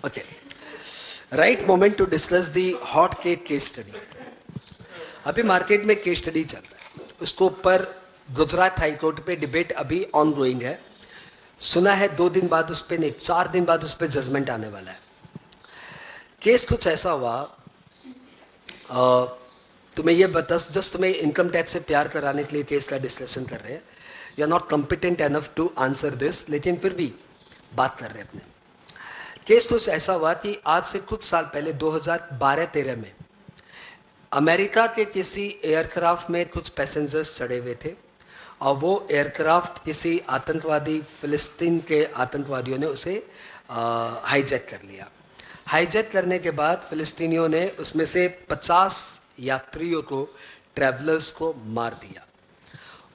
Okay, right moment to discuss the hot case study. अभी market में case study चल रहा है, उसके ऊपर गुजरात हाई कोर्ट पे डिबेट अभी ऑन गोइंग है। सुना है 2 दिन बाद उस पर नहीं, 4 दिन बाद उस पर जजमेंट आने वाला है। केस कुछ ऐसा हुआ, तुम्हें ये बता, जस्ट तुम्हें इनकम टैक्स से प्यार कराने के लिए केस का डिस्कशन कर रहे हैं। You are not competent enough to answer this, लेकिन फिर भी बात कर रहे हैं अपने। केस कुछ ऐसा हुआ कि आज से कुछ साल पहले 2012-13 में अमेरिका के किसी एयरक्राफ्ट में कुछ पैसेंजर्स चढ़े हुए थे और वो एयरक्राफ्ट किसी आतंकवादी, फिलिस्तीन के आतंकवादियों ने उसे हाईजैक कर लिया। हाईजैक करने के बाद फिलिस्तीनियों ने उसमें से 50 यात्रियों को, ट्रैवलर्स को मार दिया।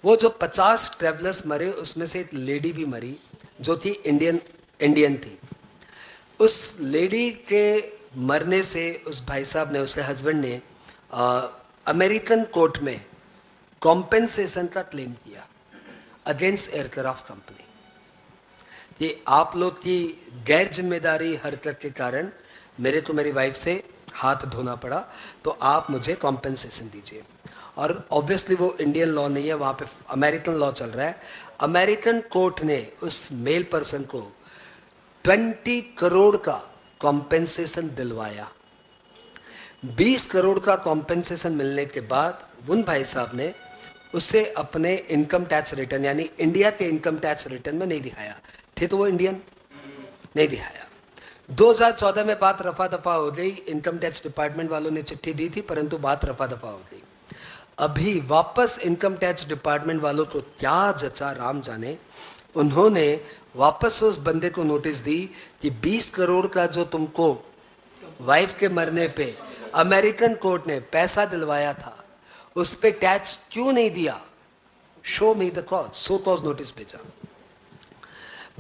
वो जो 50 ट्रैवलर्स मरे उसमें से एक लेडी भी मरी जो थी इंडियन थी। उस लेडी के मरने से उस भाई साहब ने, उसके हस्बैंड ने अमेरिकन कोर्ट में कॉम्पेंसेशन का क्लेम किया अगेंस्ट एयरक्राफ्ट कंपनी। ये आप लोग की गैर जिम्मेदारी हरकत के कारण मेरे को मेरी वाइफ से हाथ धोना पड़ा, तो आप मुझे कॉम्पेंसेशन दीजिए। और ऑब्वियसली वो इंडियन लॉ नहीं है, वहाँ पे अमेरिकन लॉ चल रहा है। अमेरिकन कोर्ट ने उस मेल पर्सन को 20 करोड़ का कॉम्पेंसेशन दिलवाया। 20 करोड़ का कॉम्पेंसेशन मिलने के बाद उन भाई साहब ने उसे अपने इनकम टैक्स रिटर्न, यानी इंडिया के इनकम टैक्स रिटर्न में नहीं दिखाया। थे तो वो इंडियन, नहीं दिखाया। 2014 में बात रफा दफा हो गई, इनकम टैक्स डिपार्टमेंट वालों ने चिट्ठी दी थी, परंतु बात रफा दफा हो गई। अभी वापस इनकम टैक्स डिपार्टमेंट वालों को क्या जचा राम जाने, उन्होंने वापस उस बंदे को नोटिस दी कि 20 करोड़ का जो तुमको वाइफ के मरने पे अमेरिकन कोर्ट ने पैसा दिलवाया था, उस पे टैक्स क्यों नहीं दिया? Show me the cause, show cause notice भेजा।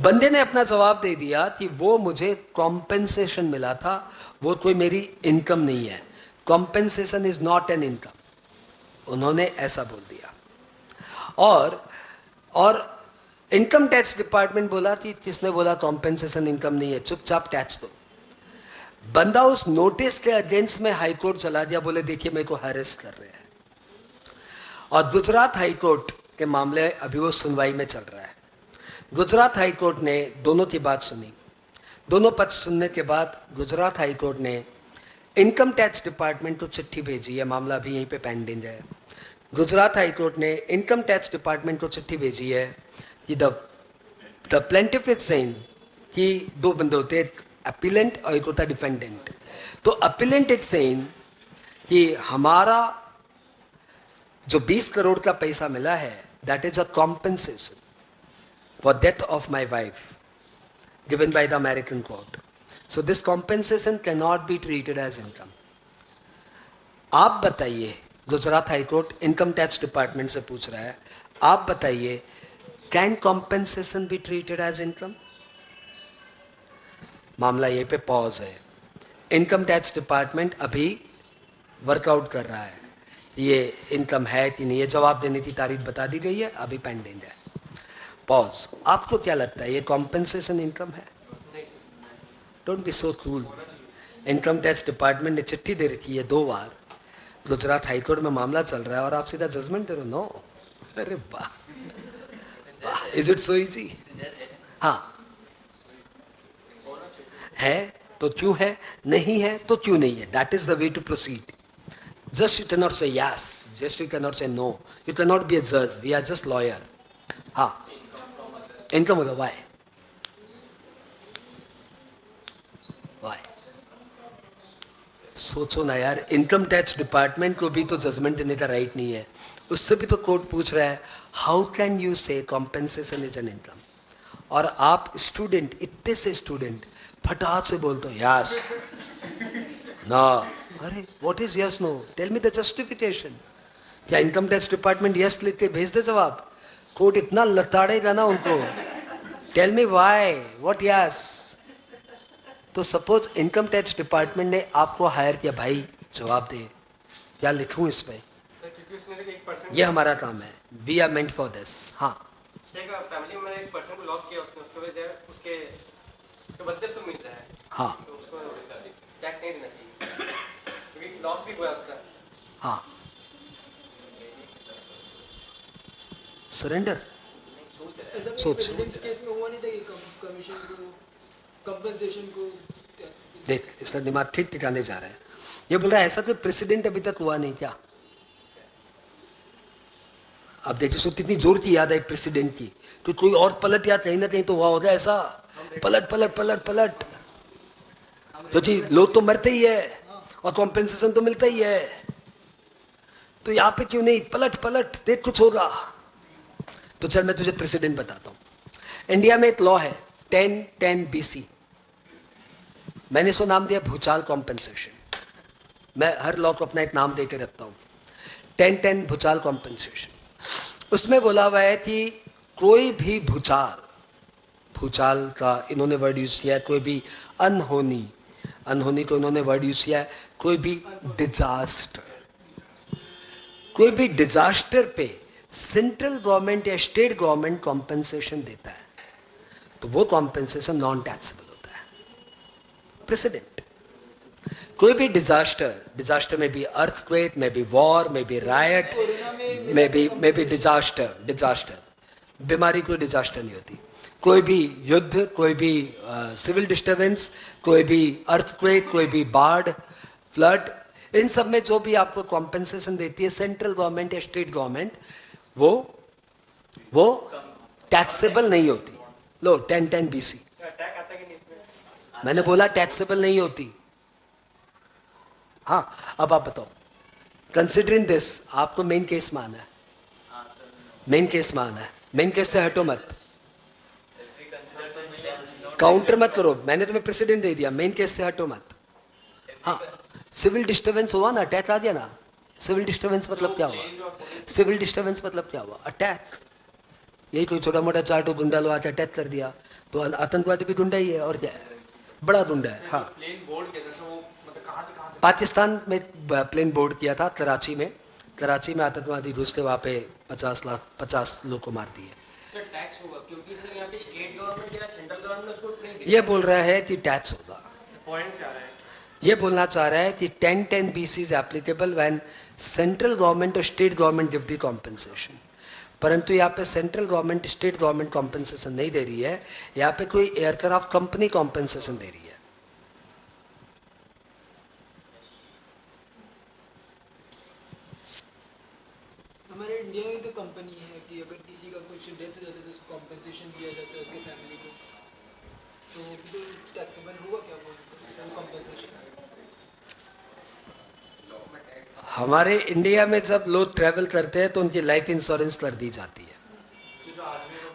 बंदे ने अपना जवाब दे दिया कि वो मुझे कॉम्पेंसेशन मिला था, वो कोई मेरी इनकम नहीं है, compensation is not an income. उन्होंने ऐसा बोल दिया। और इनकम टैक्स डिपार्टमेंट बोला कि किसने बोला कॉम्पेंसेशन इनकम नहीं है, चुपचाप टैक्स दो। बंदा उस नोटिस के अगेंस्ट में हाई कोर्ट चला गया, बोले देखिए मेरे को हैरेस कर रहे हैं। और गुजरात हाई कोर्ट के मामले अभी वो सुनवाई में चल रहा है। गुजरात हाई कोर्ट ने दोनों की बात सुनी। दोनों पक्ष सुनने के बाद गुजरात हाई कोर्ट ने इनकम टैक्स डिपार्टमेंट को चिट्ठी भेजी है, मामला अभी यहीं पे पेंडिंग है। गुजरात हाई कोर्ट ने इनकम टैक्स डिपार्टमेंट को चिट्ठी भेजी है कि द प्लेंटिफ इज सेइंग कि दो बंदे होते हैं, अपीलेंट और एक होता है डिफेंडेंट। तो अपीलेंट इज सेइंग कि हमारा जो 20 करोड़ का पैसा मिला है, that is a compensation for death of my wife given by the American court. So this compensation cannot be treated as income. आप बताइए, Gujarat high court income tax department से पूछ रहा है, आप बताइए can compensation be treated as income? मामला ये पे पॉज है। इनकम टैक्स डिपार्टमेंट अभी वर्कआउट कर रहा है ये इनकम है कि नहीं, ये जवाब देने की तारीख बता दी गई है, अभी पेंडिंग है। पॉज। आपको क्या लगता है ये कॉम्पेंसेशन इनकम है? Don't be so cool. Income tax department ने चिट्ठी दे रखी है 2 बार, गुजरात हाईकोर्ट में मामला चल रहा है और आप सीधा जजमेंट दे रहे हो? नो। अरे वाह वाह, इज इट सो इजी? हाँ, है तो क्यों है, नहीं है तो क्यों नहीं है, that is the way to proceed. Just you can not say yes, just you can not say no, you can not be a जज, वी आर जस्ट लॉयर। हाँ, इनकम होगा, वाई वाई? सोचो ना यार, इनकम टैक्स डिपार्टमेंट को भी तो judgement देने का राइट नहीं है, उससे भी तो कोर्ट पूछ रहा है हाउ कैन यू से कॉम्पेंसेशन इज एन इनकम? और आप स्टूडेंट, इतने से स्टूडेंट फटाक से बोलते हो यस ना। अरे what is yes no, tell me the justification. क्या इनकम टैक्स डिपार्टमेंट यस लिख के भेज दे जवाब? कोर्ट इतना लताड़ेगा ना उनको, tell me why, what yes. तो सपोज इनकम टैक्स डिपार्टमेंट ने आपको हायर किया, भाई जवाब दे, क्या लिखूं इसमें? ये हमारा काम है, we are meant for this. हाँ, फैमिली में एक पर्सन को लॉस किया, उसके बदले उसको मिल रहा है। हाँ, नहीं देना चाहिए क्योंकि लॉस भी हुआ है उसका। हाँ, सरेंडर ऐसा कोई सोच। प्रेसिडेंट्स केस में हुआ नहीं था कि कमीशन को कंपनसेशन को देख, इसका दिमाग ठीक ठिकाने जा रहा है। ये बोल रहा है ऐसा तो प्रेसिडेंट अभी तक हुआ नहीं क्या? अब देखिए उसको कितनी जोर की याद है प्रेसिडेंट की, तो कोई और पलट या कहीं ना कहीं तो हुआ होगा ऐसा, पलट पलट पलट पलट। क्योंकि लोग तो मरते ही है और कॉम्पेंसेशन तो मिलता ही है, तो यहाँ पे क्यों नहीं पलट पलट, देख कुछ होगा। तो चल मैं तुझे प्रेसिडेंट बताता हूं। इंडिया में एक लॉ है 1010 BC, मैंने इसको नाम दिया भूचाल कॉम्पेंसेशन। मैं हर लॉ को अपना एक नाम देकर रखता हूं, 1010 भूचाल कॉम्पेंसेशन। उसमें बोला हुआ है कि कोई भी भूचाल, भूचाल का इन्होंने वर्ड यूज किया है, कोई भी अनहोनी, अनहोनी को इन्होंने वर्ड यूज किया है, कोई भी डिजास्टर, कोई भी डिजास्टर पे सेंट्रल गवर्नमेंट या स्टेट गवर्नमेंट कॉम्पेंसेशन देता है तो वो कॉम्पेंसेशन नॉन टैक्सेबल होता है। प्रेसिडेंट कोई भी डिजास्टर, डिजास्टर में भी अर्थक्वेक, में भी वॉर, में भी रायट, में भी डिजास्टर, डिजास्टर, बीमारी कोई डिजास्टर नहीं होती। कोई भी युद्ध, कोई भी सिविल डिस्टर्बेंस, कोई भी अर्थक्वेक, कोई भी बाढ़, फ्लड, इन सब में जो भी आपको कॉम्पेंसेशन देती है सेंट्रल गवर्नमेंट या स्टेट गवर्नमेंट, वो टैक्सेबल नहीं होती। लो 1010 BC, अटैक आता कि नहीं इसमें? मैंने बोला टैक्सेबल नहीं होती। हाँ, अब आप बताओ, कंसिडरिंग दिस, आपको मेन केस माना है, मेन केस माना है, मेन केस से हटो मत, काउंटर मत करो, मैंने तुम्हें प्रेसिडेंट दे दिया, मेन केस से हटो मत। हाँ, सिविल डिस्टर्बेंस हुआ ना, अटैक आ गया ना। सिविल डिस्टर्बेंस मतलब क्या हुआ? सिविल डिस्टर्बेंस मतलब क्या हुआ? अटैक। यही कोई छोटा मोटा चार तो गुंडा लोग आके अटैक कर दिया, तो आतंकवादी भी गुंडा ही है, और क्या है, बड़ा गुंडा है। हाँ, प्लेन बोर्ड के जैसे वो मतलब कहाँ से पाकिस्तान में प्लेन बोर्ड किया था, कराची में, कराची में आतंकवादी घुसते, वहाँ पे 50 लोग को मार दिए। सर टैक्स होगा क्योंकि सर यहाँ पे स्टेट गवर्नमेंट या सेंट्रल गवर्नमेंट उसको नहीं दे। ये बोल रहा है कि टैक्स होगा, पॉइंट से आ रहा है? ये बोलना चाह रहा है कि 1010 BC is applicable when central government और state government give the compensation. परंतु यहाँ पे central government state government compensation नहीं दे रही है, यहाँ पे कोई एयरक्राफ्ट कंपनी कॉम्पेंसेशन दे रही है। हमारे इंडिया में तो कंपनी है कि अगर किसी का कुछ डेथ हो जाता है तो उसको कॉम्पेंसेशन दिया जाता है उसके फैमिली को, तो वो भी तो टैक्सेबल हुआ क्या वो कॉम्पेंसेशन? हमारे इंडिया में जब लोग ट्रैवल करते हैं तो उनकी लाइफ इंश्योरेंस कर दी जाती है।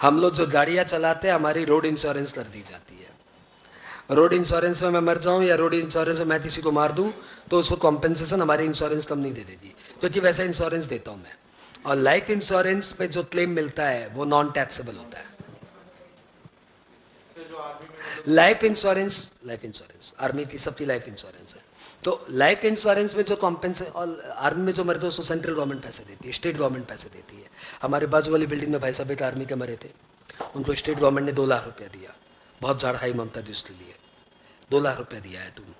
हम लोग जो गाड़ियाँ चलाते हैं हमारी रोड इंश्योरेंस कर दी जाती है। रोड इंश्योरेंस में मैं मर जाऊं या रोड इंश्योरेंस में मैं किसी को मार दूं तो उसको कॉम्पेंसेशन हमारी इंश्योरेंस कम नहीं दे देगी, क्योंकि वैसा इंश्योरेंस देता हूं मैं। और लाइफ इंश्योरेंस में जो क्लेम मिलता है वो नॉन टैक्सेबल होता है। लाइफ इंश्योरेंस आर्मी की सबकी लाइफ इंश्योरेंस है, तो लाइफ इंश्योरेंस में जो कॉम्पेंसेशन, और आर्मी में जो मरते हैं उसको सेंट्रल गवर्नमेंट पैसे देती है, स्टेट गवर्नमेंट पैसे देती है। हमारे बाजू वाली बिल्डिंग में भाई साहब एक आर्मी के मरे थे, उनको स्टेट गवर्नमेंट ने 2 लाख रुपया दिया, बहुत झाड़ हाई ममता दी उसके लिए, 2 लाख रुपया दिया है तुम।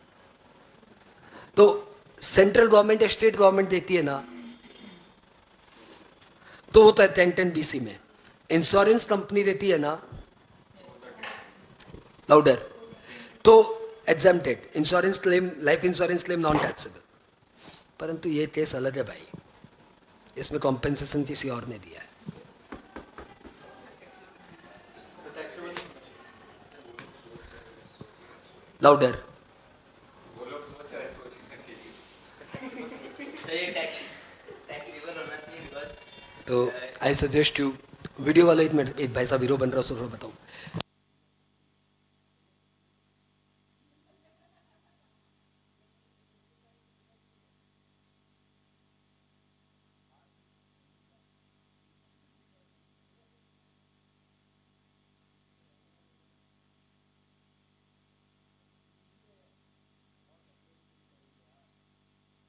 तो सेंट्रल गवर्नमेंट या स्टेट गवर्नमेंट देती है ना, तो होता है 1010 BC में। इंश्योरेंस कंपनी देती है ना, लाउडर, तो exempted insurance claim, life insurance claim non taxable. परंतु ये केस अलग है भाई, इसमें कॉम्पेंसेशन किसी और ने दिया है। लाउडर, तो आई सजेस्ट यू, वीडियो वाला एक भाई साहब हीरो बन रहा है, उसको बताओ।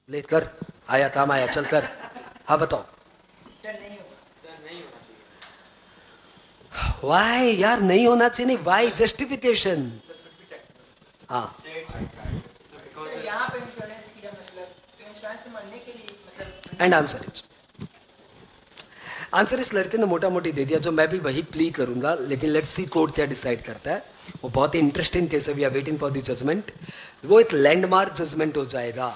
ले कर, आया काम आया, चल कर। हाँ बताओ। वाई यार नहीं होना चाहिए, नहीं वाई, जस्टिफिकेशन। हाँ सर यहाँ पे इंश्योरेंस किया मतलब तो इंश्योरेंस से मरने के लिए मतलब एंड आंसर इस लड़के ने मोटा मोटी दे दिया, जो मैं भी वही प्ली करूंगा, लेकिन लेट्स सी कोर्ट क्या डिसाइड करता है। वो बहुत ही इंटरेस्टिंग केस है, we are waiting for the judgment. वो एक लैंडमार्क जजमेंट हो जाएगा।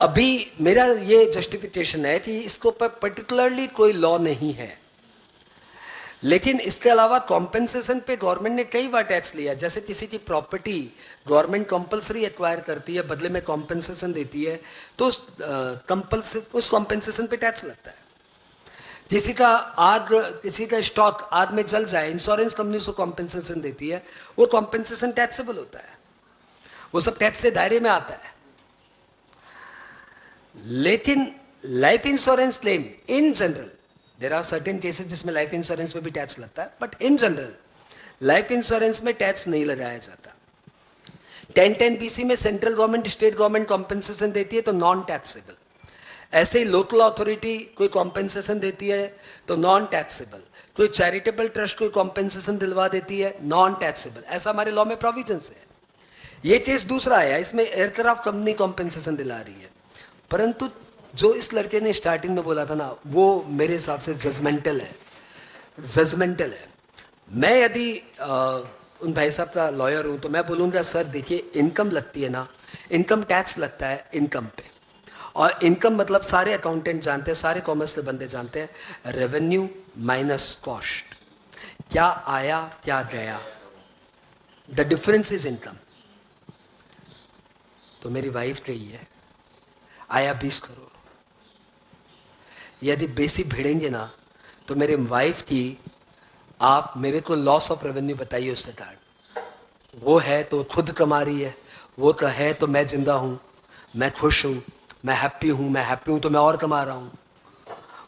अभी मेरा ये जस्टिफिकेशन है कि इसको पर पर्टिकुलरली कोई लॉ नहीं है, लेकिन इसके अलावा कॉम्पेंसेशन पे गवर्नमेंट ने कई बार टैक्स लिया। जैसे किसी की प्रॉपर्टी गवर्नमेंट कंपलसरी एक्वायर करती है, बदले में कॉम्पेंसेशन देती है, तो उस कॉम्पेंसेशन पे टैक्स लगता है। किसी का स्टॉक आग में जल जाए, इंश्योरेंस कंपनी उसको कॉम्पेंसेशन देती है, वो कॉम्पेंसेशन टैक्सेबल होता है, वो सब टैक्स के दायरे में आता है। लेकिन life insurance claim in general, there are certain cases जिसमें लाइफ इंश्योरेंस में भी टैक्स लगता है, but in general life insurance में टैक्स नहीं लगाया जाता। 1010BC में central government state government compensation देती है तो नॉन टैक्सेबल। ऐसे ही लोकल अथॉरिटी कोई कॉम्पेंसेशन देती है तो नॉन टैक्सेबल। कोई चैरिटेबल ट्रस्ट कोई कॉम्पेंसेशन दिलवा देती है, नॉन टैक्सेबल। ऐसा हमारे लॉ में प्रोविजंस है। ये केस दूसरा है, इसमें एयरक्राफ्ट कंपनी कॉम्पेंसेशन दिला रही है, परंतु जो इस लड़के ने स्टार्टिंग में बोला था ना, वो मेरे हिसाब से जजमेंटल है। मैं यदि उन भाई साहब का लॉयर हूं तो मैं बोलूँगा, सर देखिए, इनकम लगती है ना, इनकम टैक्स लगता है इनकम पे, और इनकम मतलब सारे अकाउंटेंट जानते हैं, सारे कॉमर्स के बंदे जानते हैं, रेवेन्यू माइनस कॉस्ट। क्या आया क्या गया, द डिफरेंस इज इनकम। तो मेरी वाइफ कही है आया 20 करोड़, यदि बेसिक भिड़ेंगे ना तो मेरे वाइफ की, आप मेरे को लॉस ऑफ रेवेन्यू बताइए उसके कारण। वो है तो खुद कमा रही है, वो तो है तो मैं जिंदा हूं, मैं खुश हूं, मैं हैप्पी हूं तो मैं और कमा रहा हूं।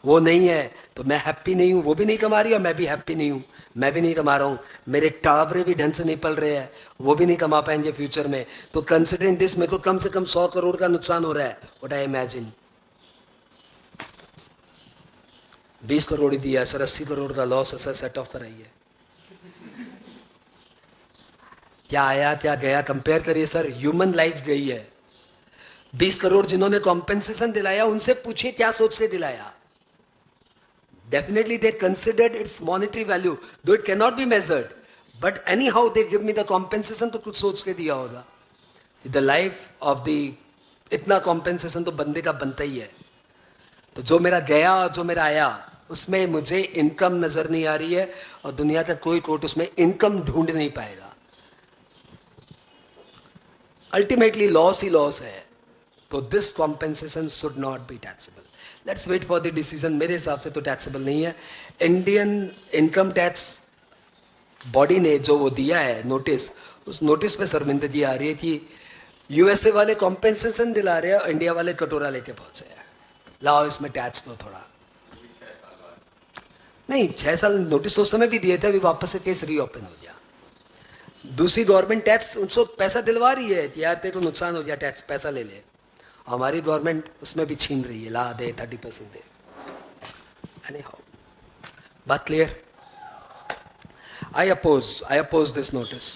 वो नहीं है तो मैं हैप्पी नहीं हूं, वो भी नहीं कमा रही है, और मैं भी हैप्पी नहीं हूं, मैं भी नहीं कमा रहा हूं। मेरे टावरे भी ढंग से नहीं पल रहे हैं, वो भी नहीं कमा पाएंगे फ्यूचर में। तो कंसिडरिंग दिस, मेरे को कम से कम 100 करोड़ का नुकसान हो रहा है। व्हाट आई इमेजिन 20 करोड़ ही दिया सर, 80 करोड़ का लॉस है सर, सेट ऑफ कराइए। क्या आया क्या गया कंपेयर करिए सर, ह्यूमन लाइफ गई है। 20 करोड़ जिन्होंने कॉम्पेंसेशन दिलाया, उनसे पूछिए क्या सोच से दिलाया। Definitely they considered its monetary value, though it can not be measured, but anyhow they give me the compensation, तो कुछ सोच के दिया होगा। द लाइफ ऑफ द, इतना कॉम्पेंसेशन तो बंदे का बनता ही है। तो जो मेरा गया और जो मेरा आया, उसमें मुझे इनकम नजर नहीं आ रही है, और दुनिया का कोई कोर्ट उसमें इनकम ढूंढ नहीं पाएगा। अल्टीमेटली लॉस ही लॉस है, तो this compensation should not be taxable. Let's wait for the decision. मेरे हिसाब से तो टैक्सेबल नहीं है। इंडियन इनकम टैक्स बॉडी ने जो वो दिया है नोटिस, उस नोटिस पे शर्मिंदगी आ रही है कि यूएसए वाले कॉम्पेंसेशन दिला रहे हैं और इंडिया वाले कटोरा लेके पहुंचे हैं, लाओ इसमें टैक्स दो थोड़ा। नहीं, 6 साल नोटिस तो उस समय भी दिए थे, अभी वापस से केस रीओपन हो गया। दूसरी गवर्नमेंट टैक्स उनको पैसा दिलवा रही है कि यार तेरे को नुकसान हो गया, टैक्स पैसा ले ले। हमारी गवर्नमेंट उसमें भी छीन रही है, ला दे 30% दे। Anyhow, बात clear? I oppose this notice.